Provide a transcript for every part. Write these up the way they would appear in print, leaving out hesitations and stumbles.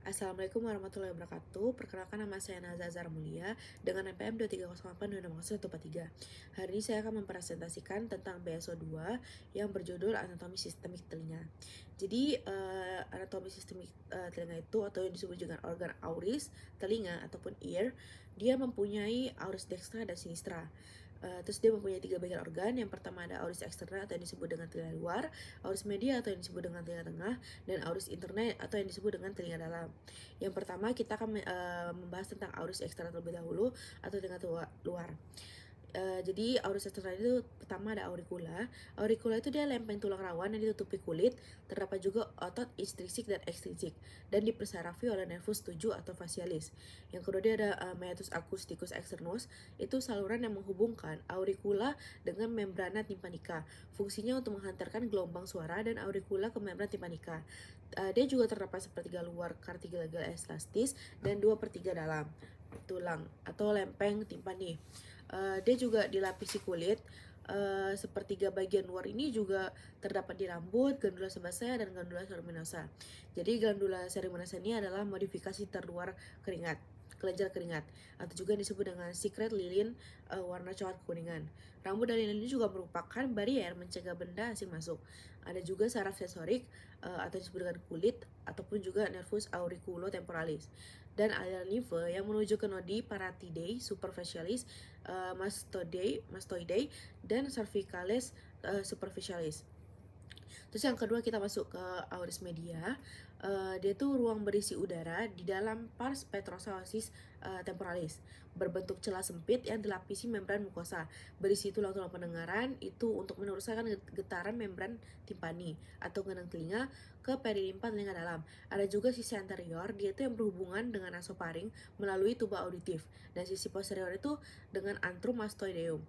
Assalamualaikum warahmatullahi wabarakatuh. Perkenalkan nama saya Naza Zahra Mulia dengan NPM 23082604143. Hari ini saya akan mempresentasikan tentang BSO2 yang berjudul Anatomi Sistemik Telinga. Jadi anatomi sistemik telinga itu atau yang disebut dengan organ auris telinga ataupun ear, dia mempunyai auris dextra dan sinistra. Terus dia mempunyai 3 bagian organ. Yang pertama ada auris eksterna atau yang disebut dengan telinga luar, auris media atau yang disebut dengan telinga tengah, dan auris interna atau yang disebut dengan telinga dalam. Yang pertama kita akan membahas tentang auris eksterna terlebih dahulu atau telinga luar. Jadi auris eksterna itu pertama ada auricula. Auricula itu dia lempeng tulang rawan yang ditutupi kulit. Terdapat juga otot intrinsik dan ekstrinsik dan dipersarafi oleh nervus 7 atau facialis. Yang kedua dia ada meatus acousticus externus. Itu saluran yang menghubungkan auricula dengan membrana tympanica. Fungsinya untuk menghantarkan gelombang suara dan auricula ke membran tympanica. Dia juga terdapat sepertiga luar cartilaginal elastis dan 2/3 dalam tulang atau lempeng timpani. Dia juga dilapisi kulit. Sepertiga bagian luar ini juga terdapat di rambut, glandula sebasea, dan glandula ceruminosa. Jadi glandula ceruminosa ini adalah modifikasi terluar keringat, kelenjar keringat, atau juga disebut dengan secret lilin warna coklat kuningan. Rambut dan lilin ini juga merupakan barier mencegah benda asing masuk. Ada juga saraf sensorik atau disebut dengan kulit ataupun juga nervus auriculotemporalis dan aliran limfe yang menuju ke nodi paratidae superficialis, mastoidei, dan cervicalis superficialis. Terus yang kedua kita masuk ke auris media. Dia tuh ruang berisi udara di dalam pars petrosalis temporalis, berbentuk celah sempit yang dilapisi membran mukosa, berisi tulang-tulang pendengaran itu untuk meneruskan getaran membran timpani atau gendang telinga ke perilimpa telinga dalam. Ada juga sisi anterior, dia itu yang berhubungan dengan nasofaring melalui tuba auditif, dan sisi posterior itu dengan antrum mastoideum.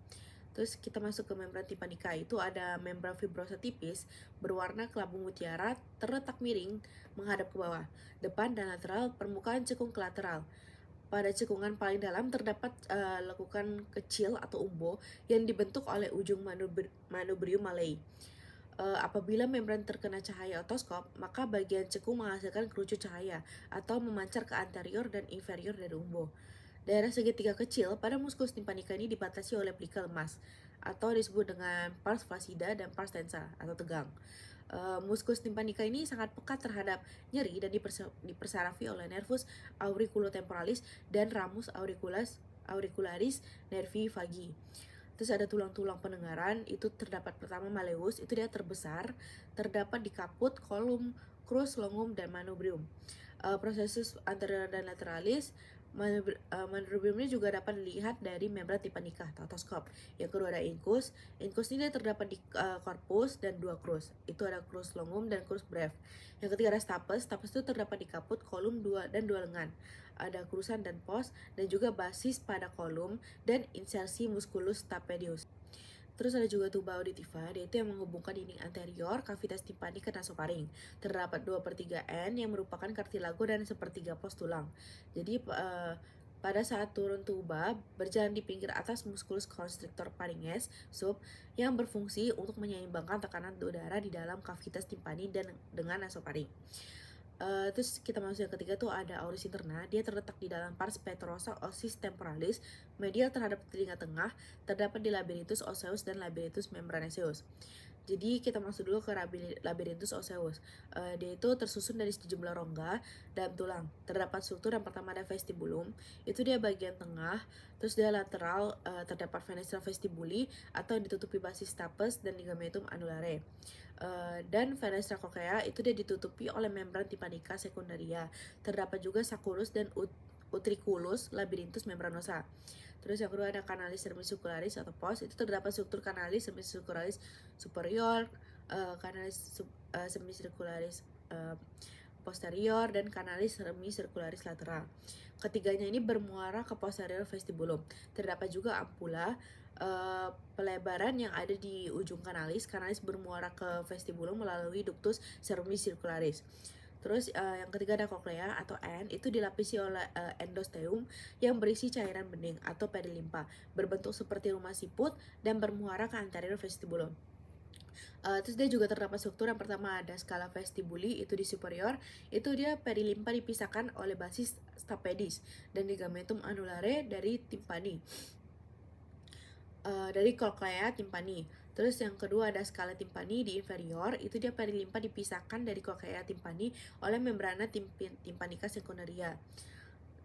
Terus kita masuk ke membran timpanica, itu ada membran fibrosa tipis berwarna kelabu mutiara terletak miring menghadap ke bawah, depan dan lateral permukaan cekung ke lateral. Pada cekungan paling dalam terdapat lekukan kecil atau umbo yang dibentuk oleh ujung manubrium malei. Apabila membran terkena cahaya otoskop, maka bagian cekung menghasilkan kerucut cahaya atau memancar ke anterior dan inferior dari umbo. Daerah segitiga kecil pada muskus timpanica ini dibatasi oleh pelika lemas atau disebut dengan pars flaccida dan pars tensa atau tegang. Muskus timpanica ini sangat pekat terhadap nyeri dan dipersarafi oleh nervus auriculotemporalis dan ramus auricularis nervi vagi. Terus ada tulang-tulang pendengaran, itu terdapat pertama malleus, itu dia terbesar, terdapat di kaput, kolum, crus, longum, dan manubrium. Prosesus anterior dan lateralis, manubrium ini juga dapat dilihat dari membran timpanica atau otoskop. Yang kedua ada incus. Incus ini terdapat di corpus dan 2 crus. Itu ada crus longum dan crus breve. Yang ketiga ada stapes. Stapes itu terdapat di kaput, kolum, 2 dan 2 lengan. Ada krusan dan pos dan juga basis pada kolum dan insersi musculus stapedius. Terus ada juga tuba auditiva, dia itu yang menghubungkan dinding anterior, kavitas timpani ke nasofaring. Terdapat 2/3 N yang merupakan kartilago dan sepertiga pos tulang. Jadi pada saat turun tuba, berjalan di pinggir atas musculus constrictor pharyngeus sub yang berfungsi untuk menyeimbangkan tekanan udara di dalam kavitas timpani dan dengan nasofaring. Terus kita masuk yang ketiga tuh ada auris interna. Dia terletak di dalam pars petrosa ossis temporalis, medial terhadap telinga tengah, terdapat di labyrinthus osseus dan labyrinthus membranaceus. Jadi kita masuk dulu ke labyrinthus osseus. Dia itu tersusun dari sejumlah rongga dalam tulang. Terdapat struktur yang pertama ada vestibulum, itu dia bagian tengah. Terus dia lateral, terdapat fenestra vestibuli atau yang ditutupi basis stapes dan ligamentum anulare. Dan fenestra cochlea itu dia ditutupi oleh membran tympanica sekundaria. Terdapat juga sacculus dan utriculus labyrinthus membranosa. Terus yang kedua ada canalis semicircularis atau pos, itu terdapat struktur canalis semicircularis superior, canalis semicircularis posterior, dan canalis semicircularis lateral. Ketiganya ini bermuara ke posterior vestibulum. Terdapat juga ampula, pelebaran yang ada di ujung kanalis. Kanalis bermuara ke vestibulum melalui ductus semicircularis. Terus yang ketiga ada cochlea atau N, itu dilapisi oleh endosteum yang berisi cairan bening atau perilimpa, berbentuk seperti rumah siput dan bermuara ke anterior vestibulum. Terus dia juga terdapat struktur yang pertama ada skala vestibuli, itu di superior, itu dia perilimpa dipisahkan oleh basis stapedis dan ligamentum anulare dari timpani. Dari cochlea timpani. Terus yang kedua ada skala timpani di inferior, itu dia perilimpa dipisahkan dari cochlea timpani oleh membrana timpanica sekundaria.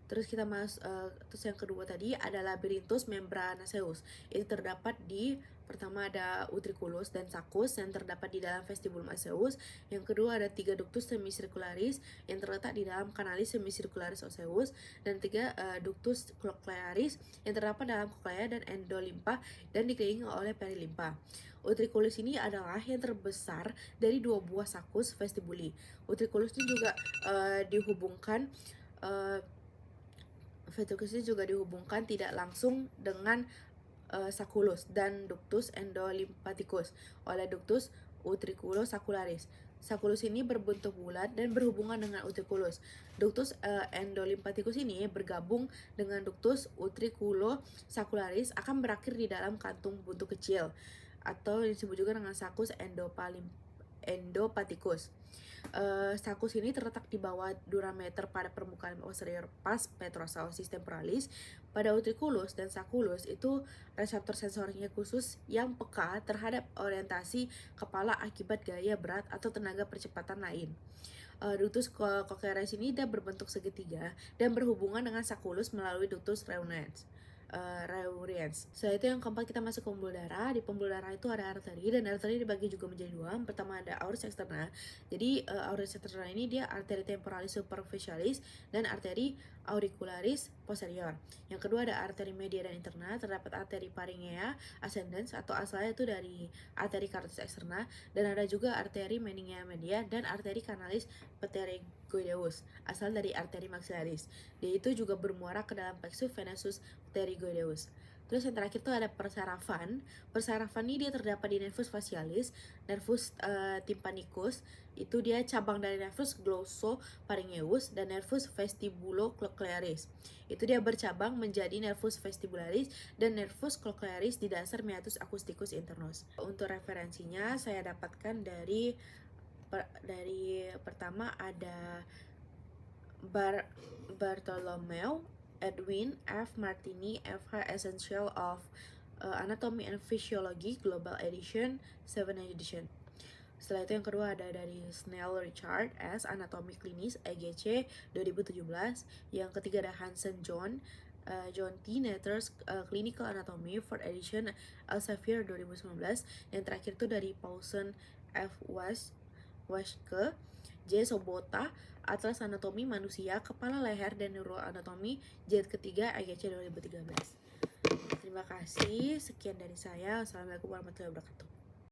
Terus terus yang kedua tadi ada labyrinthus membranaceus. Itu terdapat di pertama ada utriculus dan sulcus yang terdapat di dalam vestibulum osseus. Yang kedua ada 3 ductus semicircularis yang terletak di dalam canalis semicircularis osseus dan 3 ductus cochlearis yang terdapat dalam cochlea dan endolimpa dan dikelilingi oleh perilimpa. Utriculus ini adalah yang terbesar dari 2 buah sulcus vestibuli. Utriculus ini juga dihubungkan Ventriculus juga dihubungkan tidak langsung dengan sacculus dan ductus endolimpaticus oleh ductus utriculosacularis. Sacculus ini berbentuk bulat dan berhubungan dengan utriculus. Ductus endolimpaticus ini bergabung dengan ductus utriculosacularis akan berakhir di dalam kantung buntu kecil atau disebut juga dengan sulcus endopathicus. Sulcus ini terletak di bawah durameter pada permukaan posterior pars petrosalsis temporalis. Pada utriculus dan sacculus itu reseptor sensornya khusus yang peka terhadap orientasi kepala akibat gaya berat atau tenaga percepatan lain. Ductus cochlearis ini dia berbentuk segitiga dan berhubungan dengan sacculus melalui ductus reuniens. Setelah itu yang keempat kita masuk ke pembuluh darah. Di pembuluh darah itu ada arteri dan arteri dibagi juga menjadi 2. Pertama ada aorus externa. Jadi aorus externa ini dia arteri temporalis superficialis dan arteri auricularis posterior. Yang kedua ada arteri media dan interna. Terdapat arteri pharyngea ascendens atau asalnya itu dari arteri carotid externa dan ada juga arteri meningea media dan arteri canalis pterygoideus asal dari arteri maxillaris. Dia itu juga bermuara ke dalam plexus venosus pterygoideus. Terus yang terakhir itu ada persarafan. Persarafan ini dia terdapat di nervus facialis, nervus tympanicus, itu dia cabang dari nervus glossopharyngeus dan nervus vestibulocochlearis. Itu dia bercabang menjadi nervus vestibularis dan nervus cochlearis di dasar meatus acousticus internus. Untuk referensinya saya dapatkan dari pertama ada Bartolomeu Edwin F. Martini F.H. Essential of Anatomy and Physiology Global Edition 7th edition. Setelah itu yang kedua ada dari Snell Richard S. Anatomi Klinis EGC 2017. Yang ketiga ada Hansen John T. Nether's Clinical Anatomy 4th edition Elsevier 2019. Yang terakhir itu dari Paulsen F. Weschke J. Sobota Atlas Anatomi Manusia, Kepala Leher dan Neuroanatomi jilid ketiga EGC 2013. Terima kasih, sekian dari saya. Wassalamualaikum warahmatullahi wabarakatuh.